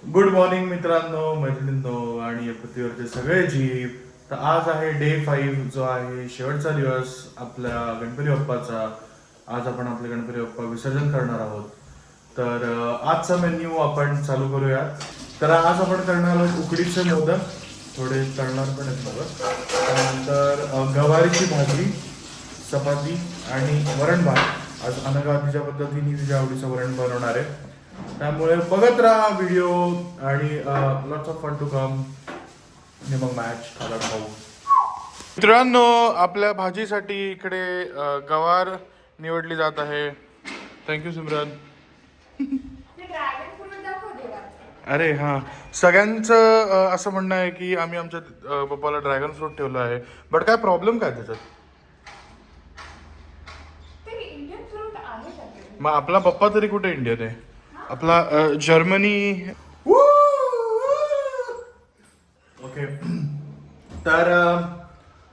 Good morning मित्रांनो, मैत्रिणींनो आणि या पृथ्वीवरचे सगळे जीव. तर आज आहे डे 5 जो आहे शेवटचा दिवस आपल्या गणपती बाप्पाचा. आज आपण आपले गणपती बाप्पा विसर्जन करणार आहोत. तर आजचा मेन्यू आपण चालू करूयात. तर आज आपण करणार आहोत उकडीचे मोदक, थोडे तळणार पण आहेत मोदक. त्यानंतर गवारीची भाजी, चपाती आणि वरण भात. आज अनघा तिच्या पद्धतीने तिच्या आवडीचं वरण बनवणार आहे. त्यामुळे बघत राहा व्हिडिओ आणि lots of fun to come. मग मॅच खाला खाऊ. मित्रांनो, आपल्या भाजीसाठी इकडे गवार निवडली जात आहे. थँक्यू सिमरन. अरे हां, सगळ्यांचं असं म्हणणं आहे की आम्ही आमच्या पप्पाला ड्रॅगन फ्रूट ठेवलं आहे. बट काय प्रॉब्लेम काय त्याच्यात? मग आपला पप्पा तरी कुठे इंडियन आहे? आपला जर्मनी. ओके, तर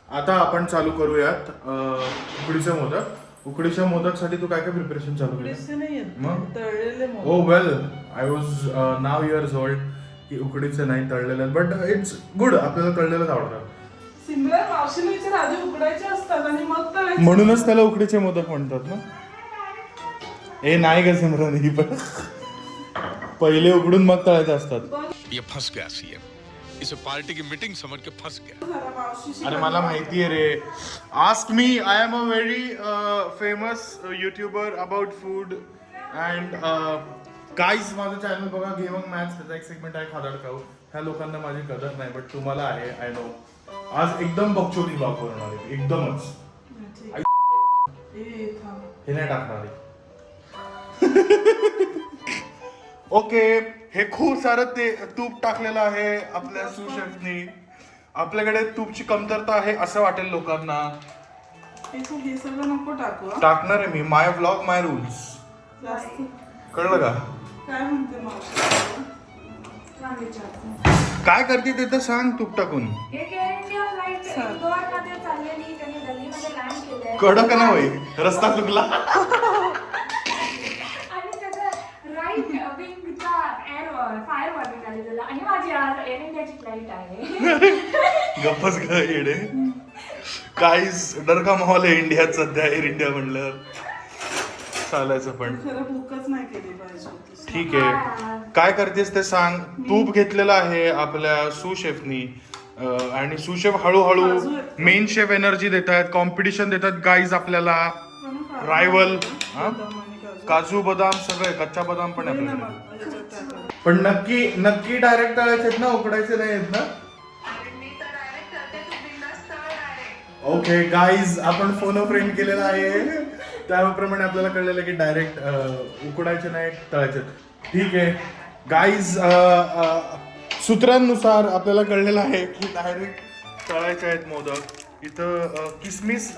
आता आपण चालू करूयात उकडीचे मोदक. उकडीच्या मोदकसाठी तू काय काय प्रिपरेशन चालू केलं? मग oh well, I was nine years old की उकडीचे नाही तळलेले, बट इट्स गुड. आपल्याला तळलेलंच आवडतं. म्हणूनच त्याला उकडीचे मोदक म्हणतात ना. ए नाही का सिमरन, ही पण पहिले उकडून मग तळायचे असतात. ये फंस गया सीएम, इसे पार्टी की मीटिंग समझ के फंस गया. अरे मला माहिती आहे रे. Ask me, I am a very famous YouTuber about food and guys. माझं चॅनल बघा, गेमिंग मॅथ्स. त्याचा एक सेगमेंट आहे खादाड खाऊ. ह्या लोकांना माझी कदर नाही, बट तुम्हाला आहे, आय नो. आज एकदम बकचोदी ब्लॉग बनवणार आहे, एकदमच. हे नाही टाकणार आहे. ओके, हे खूप सारं ते तूप टाकलेलं आहे आपल्या सुशेफनी. आपल्याकडे तूपची कमतरता आहे असं वाटेल लोकांना. हे सगळं नको टाकू. टाकणार आहे मी. माय व्लॉग माय रूल्स. कळलं का? काय म्हणते काय करते ते तर सांग. तूप टाकून कडक ना होई, रस्ता चुकला. गप्पच ग येडे. काहीच डर का माहोल आहे इंडियात सध्या. एअर इंडिया म्हणलं चालायचं, पण बुकच नाही केली पाहिजे. ठीक आहे. काय करतेस ते सांग. तूप घेतलेलं आहे आपल्या सुशेफनी आणि सुशेफ हळूहळू मेन शेफ एनर्जी देत आहेत, कॉम्पिटिशन देतात गाईज आपल्याला. रायवल. काजू बदाम सगळे, कच्चा बदाम पण आहे आपल्याकडे. पण नक्की नक्की डायरेक्ट तळायचे ना, उकडायचे नाही आहेत ना? ओके गाईज, आपण फोन फ्रेंड केलेला आहे, त्याप्रमाणे आपल्याला कळलेलं की डायरेक्ट उकडायचे नाही, तळायचे. ठीक आहे गाईज, सूत्रांनुसार आपल्याला कळलेलं आहे की डायरेक्ट तळायचे आहेत मोदक. इथं किसमिस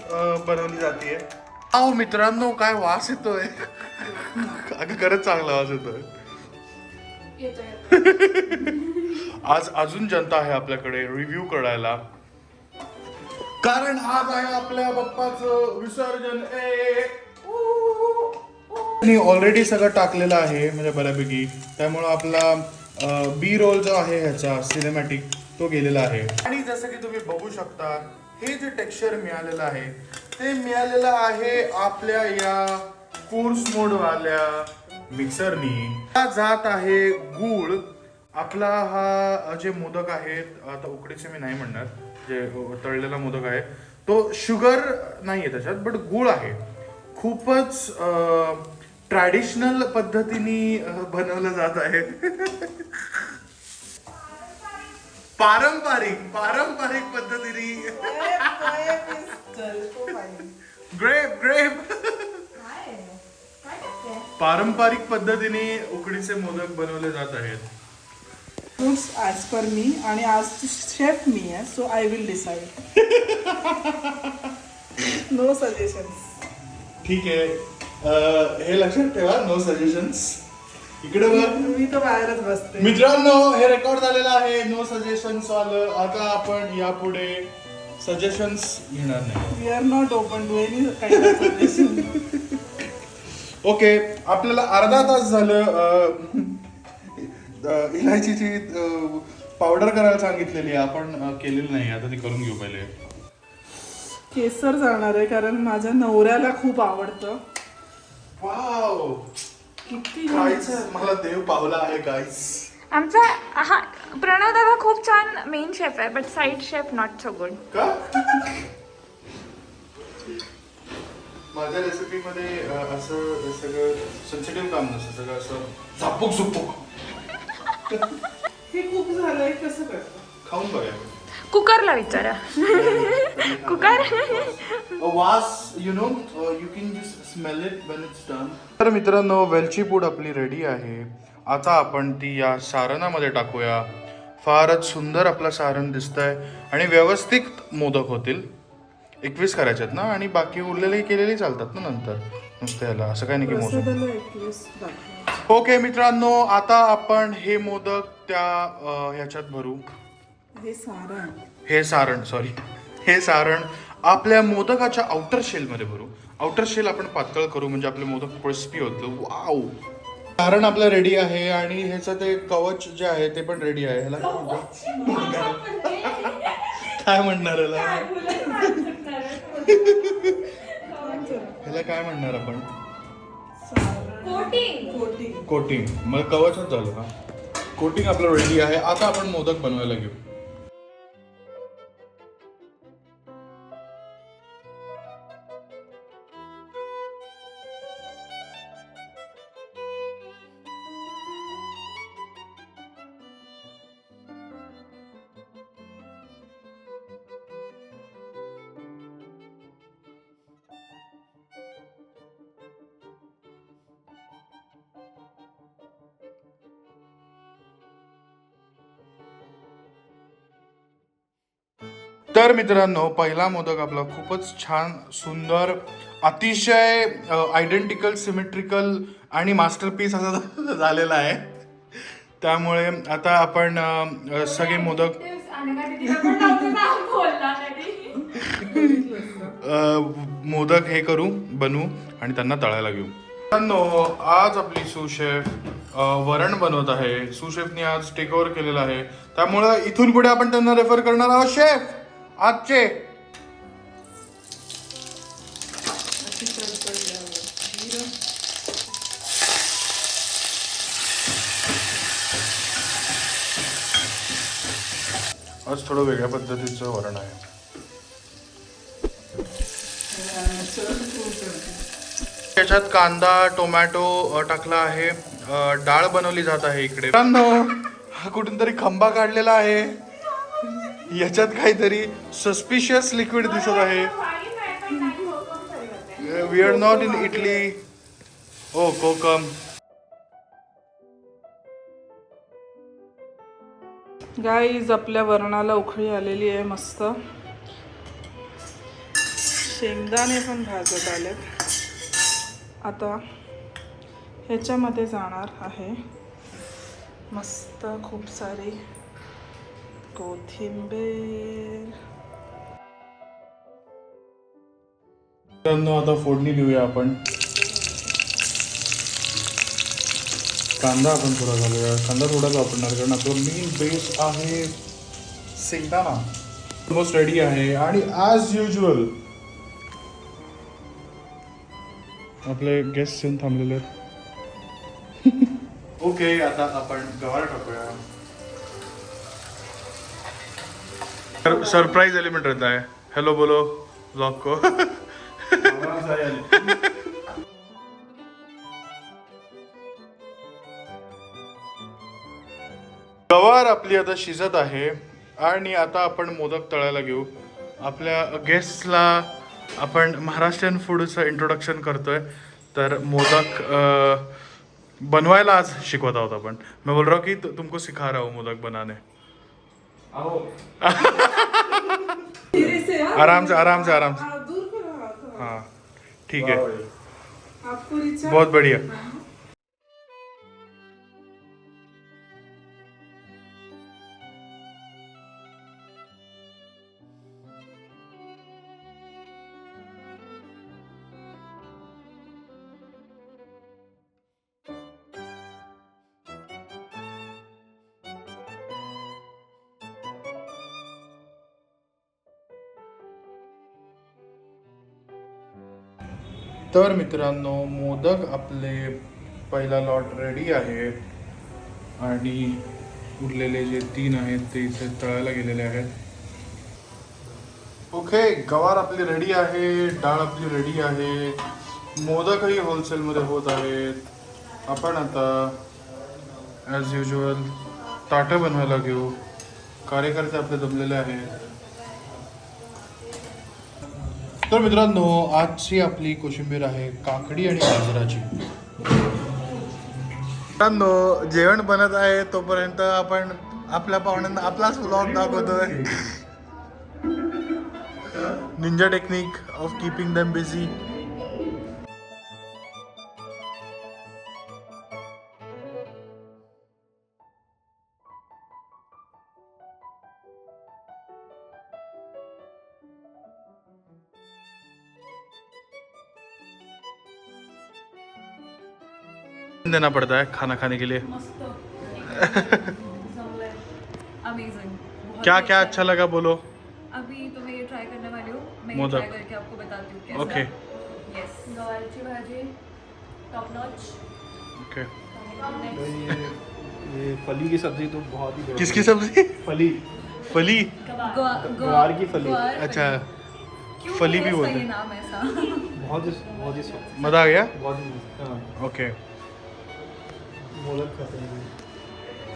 बनवली जाते. अहो मित्रांनो, काय वास येतोय. अगं खरंच चांगला वास येतोय. आज अजून जनता आहे आपल्याकडे रिव्ह्यू करायला, कारण आज आहे आपल्या बाप्पाचं विसर्जन. मी ऑलरेडी सगळं टाकलेलं आहे म्हणजे बऱ्यापैकी, त्यामुळं आपला बी रोल जो आहे ह्याचा सिनेमॅटिक तो गेलेला आहे. आणि जसं की तुम्ही बघू शकता, हे जे टेक्स्चर मिळालेलं आहे ते मिळालेलं आहे आपल्या या कोर्स मोड वाल्या मिक्सरनी. जात आहे गूळ. आपला हा जे मोदक आहेत, आता उकडीचे मी नाही म्हणणार, जे तळलेला मोदक आहे तो शुगर नाही आहे त्याच्यात, बट गूळ आहे. खूपच ट्रॅडिशनल पद्धतीने बनवलं जात आहे. पारंपरिक पद्धतीने. ग्रेप पारंपरिक पद्धतीने उकडीचे मोदक बनवले जात आहेत. ॲज पर मी, आणि आज शेफ मी आहे, so I will decide. No suggestions. ठीक आहे, हे लक्षात ठेवा, नो सजेशन्स. इकडे बघ, मी तर बाहेरच बसते. मित्रांनो, हे रेकॉर्ड झालेलं आहे नो सजेशन्स वालं. आता आपण यापुढे सजेशन्स घेणार नाही. We are not open to any kind of suggestion. Okay, आपल्याला अर्धा तास झालं इलायचीची पावडर करायला सांगितलेली आहे. आपण केलेली नाही, आता ती करून घेऊ पहिले. केसर जाणार आहे कारण माझ्या नवऱ्याला खूप आवडतं. वाव, किती गाईस, मला देव पावला आहे गाईस. आमचा हा प्रणव दादा खूप छान मेन शेफ आहे, but side chef not so good. का माझ्या रेसिपी मध्ये असं सगळं सेन्सिटिव्ह काम नसतं, सगळं असं झापूक झुपूक. हे खूप झालंय, कसं करतो? खाऊन बघा. कुकरला विचारा. कुकर वास, you know, you can just smell it when it's done. तर मित्रांनो, वेलची पूड आपली रेडी आहे. आता आपण ती या सारणामध्ये टाकूया. फारच सुंदर आपलं सारण दिसतंय आणि व्यवस्थित मोदक होतील. 21 करायचे आहेत ना, आणि बाकी उरलेले केलेले चालतात ना नंतर, नुसतं याला असं काही नाही की मोदक. प्रसादाला 21 दाखव. ओके मित्रांनो, आता आपण हे मोदक त्या ह्याच्यात भरू. हे सारण आपल्या मोदकाच्या आउटर शेल मध्ये भरू. आउटर शेल आपण पातळ करू म्हणजे आपले मोदक क्रिस्पी होतं. वाव, सारण आपलं रेडी आहे आणि ह्याचं ते कवच जे आहे ते पण रेडी आहे. ह्याला काय म्हणणार ह्याला काय म्हणणार आपण? कोटिंग. मग कवचच झालं ना. कोटिंग आपलं रेडी आहे. आता आपण मोदक बनवायला घेऊ. तर मित्रांनो, पहिला मोदक आपला खूपच छान, सुंदर, अतिशय आयडेंटिकल, सिमेट्रिकल आणि मास्टरपीस असा झालेला आहे. त्यामुळे आता आपण सगळे मोदक मोदक हे करू, बनवू आणि त्यांना तळायला घेऊ. मित्रांनो, आज आपली सुशेफ वरण बनवत आहे. सुशेफने आज टेक ओव्हर केलेला आहे, त्यामुळे इथून पुढे आपण त्यांना रेफर करणार आहोत शेफ आजचे. आज थोडं वेगळ्या पद्धतीचं वरण आहे. त्याच्यात कांदा, टोमॅटो टाकला आहे. डाळ बनवली जात आहे इकडे. हा कुठून तरी खंबा काढलेला आहे. याच्यात काहीतरी सस्पिशियस लिक्विड दिसत आहे. We are not in Italy. Oh kokum. Guys, आपल्या वरणाला उकळी आलेली आहे मस्त. शेंगदाणे पण भाजत आलेत. आता ह्याच्यामध्ये जाणार आहे मस्त खूप सारी कोथिंबीर. आता फोडणी देऊया आपण. कांदा आपण थोडा घालूया. कांदा थोडाच वापरणार कारण आपला मेन बेस आहे शेंगदाणा. ऑलमोस्ट रेडी आहे आणि ॲज युजल आपले गेस्ट येऊन थांबलेले आहेत. ओके, आता आपण गवार टाकूया. सरप्राइज एलिमेंट रहता है. हेलो बोलो ब्लॉग को. गवार आपली आता शिजत आहे आणि आता आपण मोदक तळायला घेऊ. आपल्या गेस्टला आपण महाराष्ट्रीयन फूडचं इंट्रोडक्शन करतोय. तर मोदक बनवायला आज शिकवत आहोत आपण. मैं बोल रहा हूँ कि तुमको सिखा रहा हूँ मोदक बनाने. आराम से आराम से आराम से. हाँ ठीक है, बहुत बढ़िया. तर मित्रांनो, मोदक आपले पहिला लॉट रेडी आहे आणि उरलेले जे 3 आहेत ते इथे तळायला गेलेले आहेत. ओके, गवार आपली रेडी आहे, डाळ आपली रेडी आहे, मोदकही होलसेलमध्ये होत आहेत. आपण आता ॲज युजल ताटं बनवायला घेऊ. कार्यकर्ते आपले जमलेले आहेत. तर मित्रांनो, आजची आपली कोशिंबीर आहे काकडी आणि गाजराची. मित्रांनो, जेवण बनत आहे तोपर्यंत आपण आपल्या पाहुण्यांना आपलाच व्लॉग दाखवतोय. Ninja technique of keeping them busy. देना पड़ता है खाना खाने के लिए. अमेजिंग. क्या क्या अच्छा लगा बोलो. अभी तो मैं ये ट्राई करने वाली हूँ. मैं मोदक. ट्राई करके आपको बताती हूँ कैसा. Okay yes. गवारची भाजी टॉप नॉच. ओके. ये फली की सब्जी तो बहुत ही किसकी सब्जी? फली फली. गवार की फली. अच्छा, क्यों फली भी है बोलते इसका ये हैं. नाम ऐसा? बहुत ही मजा आ गया. बहुत ही हाँ ओके. मोदक खाते हैं.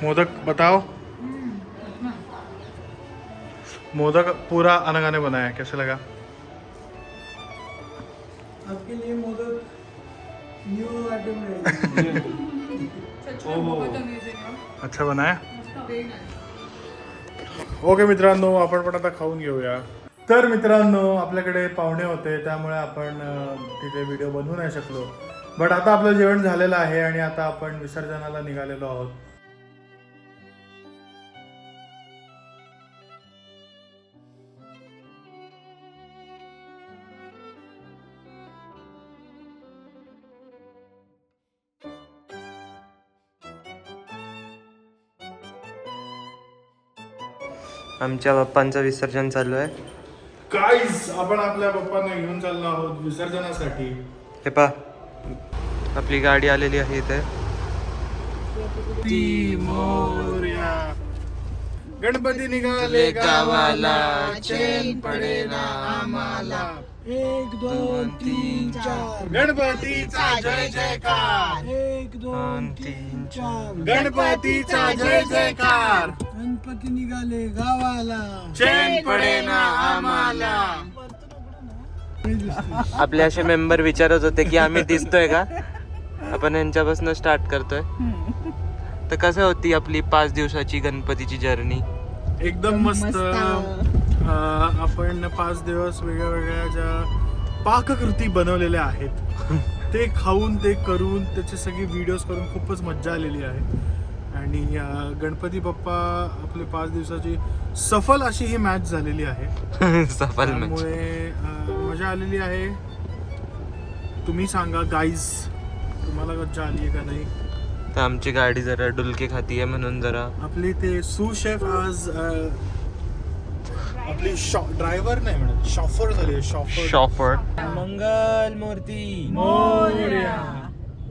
मोदक बताओ. मोदक पूरा अनगाने बनाया है, कैसे लगा? आपके लिए मोदक न्यू आइटम है. सच में बहुत अमेजिंग है. अच्छा बनाया. Very nice. ओके मित्रांनो, आपण पण आता खाऊन घेऊया. तर मित्रांनो, आपल्याकडे पाहुणे होते त्यामुळे आपण तिथे व्हिडिओ बनवू नाही शकलो. बट आता आपलं जेवण झालेलं आहे आणि आता आपण विसर्जनाला निघालेलो आहोत. आमच्या बाप्पांचं विसर्जन चालू आहे. गाईज, आपण आपल्या बाप्पांना घेऊन चाललो आहोत विसर्जनासाठी. हे पा, आपली गाडी आलेली आहे इथे. गणपती निघाले गावाला, चैन पडे ना आम्हाला. 1 2 3 4. गणपतीचा जय जयकार. 1 2 2 3 3 4. गणपतीचा जय जयकार. गणपती निघाले गावाला. चैन पडे ना आम्हाला. आपले असे मेंबर विचारत होते की आम्ही दिसतोय का. आपण यांच्यापासून स्टार्ट करतोय. तर कसं होती आपली 5 दिवसाची गणपतीची जर्नी. एकदम मस्त. आपण 5 दिवस वेगळ्या वेगळ्या ज्या पाककृती बनवलेल्या आहेत ते खाऊन, ते करून, त्याचे सगळे व्हिडिओज करून खूपच मज्जा आलेली आहे. आणि गणपती बाप्पा आपले 5 दिवसाची सफल अशी ही मॅच झालेली आहे. सफल मॅच. त्यामुळे मजा आलेली आहे. तुम्ही सांगा गाईज, तुम्हाला मजा आली आहे का नाही. तर आमची गाडी जरा डुलके खातीये म्हणून जरा आपले ते सू शेफ आज आपली ड्रायव्हर नाही म्हणत, शॉफर झाले. शॉफर. मंगल मूर्ती.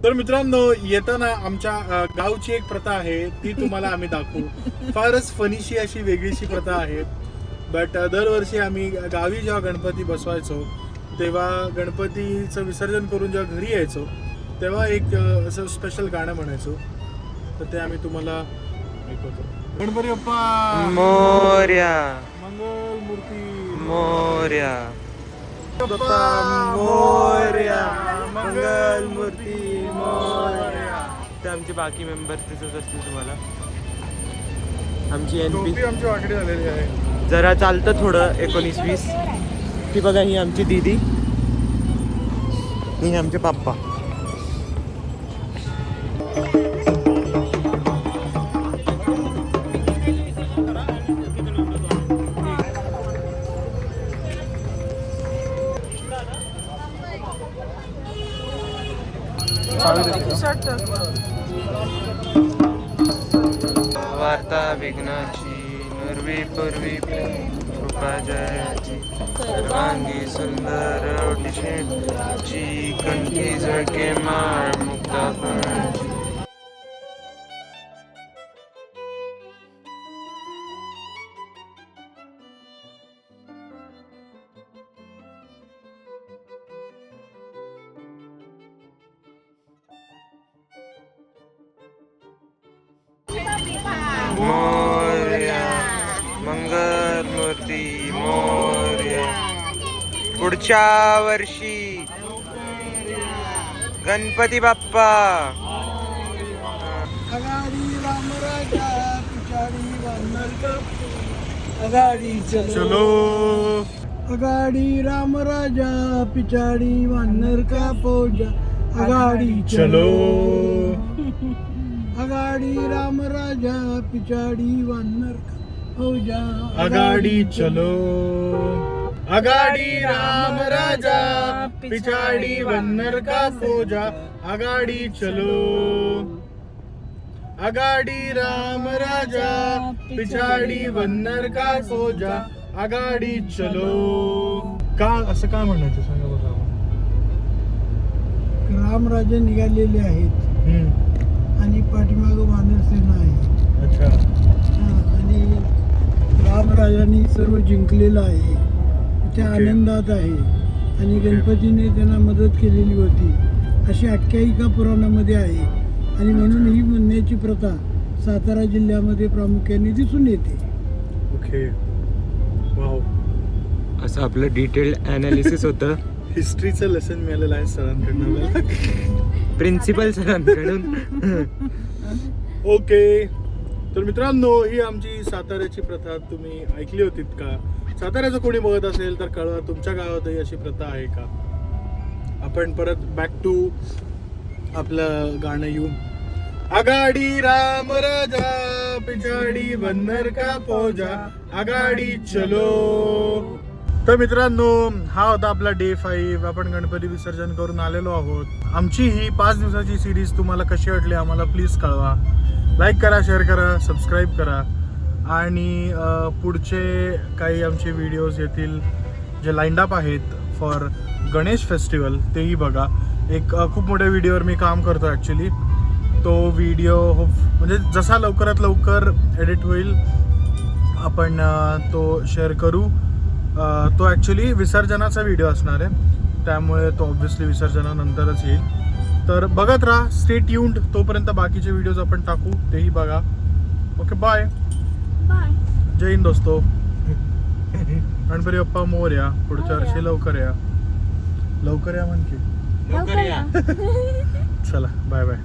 तर मित्रांनो, येताना आमच्या गावची एक प्रथा आहे, ती तुम्हाला आम्ही दाखवू. फारच फनीशी अशी वेगळीशी प्रथा आहे. बट दरवर्षी आम्ही गावी जेव्हा गणपती बसवायचो तेव्हा गणपतीचं विसर्जन करून जेव्हा घरी यायचो तेव्हा एक असं स्पेशल गाणं म्हणायचो. तर ते आम्ही तुम्हाला ऐकवतो. गणपती बाप्पा मोर्या. मंगल मूर्ती मोर्या. बाप्पा मोरया. मंगल मूर्ती मोरया. तर आमचे बाकी मेंबर दिसत असतील तुम्हाला. आमची टोपी एनपी आमची वाकडी झालेली आहे. जरा चालतं थोडं 19-20. ती बघा, ही आमची दीदी, ही आमचे पप्पा. वार्ता विघ्नाची, नरवी पूर्वी बाप्पा जयाची सर्वांगी सुंदर ओटीची कंठी झळके माळ मुक्ता फळाची. मोरया मंगल मूर्ती मोरया. पुढच्या वर्षी गणपती बाप्पा. अगाडी रामराजा पिछाडी वानर का अगाडी चलो अगाडी रामराजा पिछाडी वानर का फौजा अगाडी चलो अगाडी रामराजा पिछाडी वानर का फौजा आगाडी चलो. आगाडी राम राजा पिछाड़ी वन्नर का फौजा. आगाडी चलो. आगाडी राम राजा पिछाड़ी वन्नर का फौजा. आगाडी चलो. का असं का म्हणायचं सांगा बघा. रामराजे निघालेले आहेत आणि पाठीमागं वानर सेना आहे. अच्छा. आणि रामराजांनी सर्व जिंकलेलं आहे. ते आनंदात आहे आणि गणपतीने त्यांना मदत केलेली होती अशी आख्यायिका पुराणामध्ये आहे. आणि म्हणून ही म्हणण्याची प्रथा सातारा जिल्ह्यामध्ये प्रामुख्याने दिसून येते. ओके. वाव. असं आपलं डिटेल्ड अनालिसिस होतं हिस्ट्रीचं लेसन मिळालेलं आहे सरांकडनं मला. प्रिन्सिपल सरांकडून. ओके. तर मित्रांनो, ही आमची साताऱ्याची प्रथा तुम्ही ऐकली होतीत का? साताऱ्याचं कोणी बघत असेल तर कळवा, तुमच्या गावातही अशी प्रथा आहे का? आपण परत बॅक टू आपलं गाणं येऊ. आगाडी राम राजा पिछाडी वन्नर का फौजा. आगाडी चलो. तर मित्रांनो, हा होता आपला डे 5. आपण गणपती विसर्जन करून आलेलो आहोत. आमची ही 5 दिवसाची सिरीज तुम्हाला कशी वाटली आम्हाला प्लीज कळवा. लाईक करा, शेअर करा, सबस्क्राईब करा. आणि पुढचे काही आमचे व्हिडिओज येतील जे लाईंड अप आहेत फॉर गणेश फेस्टिवल, तेही बघा. एक खूप मोठ्या व्हिडिओवर मी काम करतो ॲक्च्युली. तो व्हिडिओ म्हणजे जसा लवकरात लवकर एडिट होईल आपण तो शेअर करू. तो ॲक्च्युली विसर्जनाचा व्हिडिओ असणार आहे, त्यामुळे तो ऑब्व्हियसली विसर्जनानंतरच येईल. तर बघत राहा, स्टे ट्यून्ड. तोपर्यंत बाकीचे व्हिडिओज आपण टाकू, तेही बघा. Okay, bye. जय हिंद दोस्तो. गणपती बाप्पा मोरया. पुढच्या वर्षी लवकर या. लवकर या म्हणते. लवकर या. चला, बाय बाय.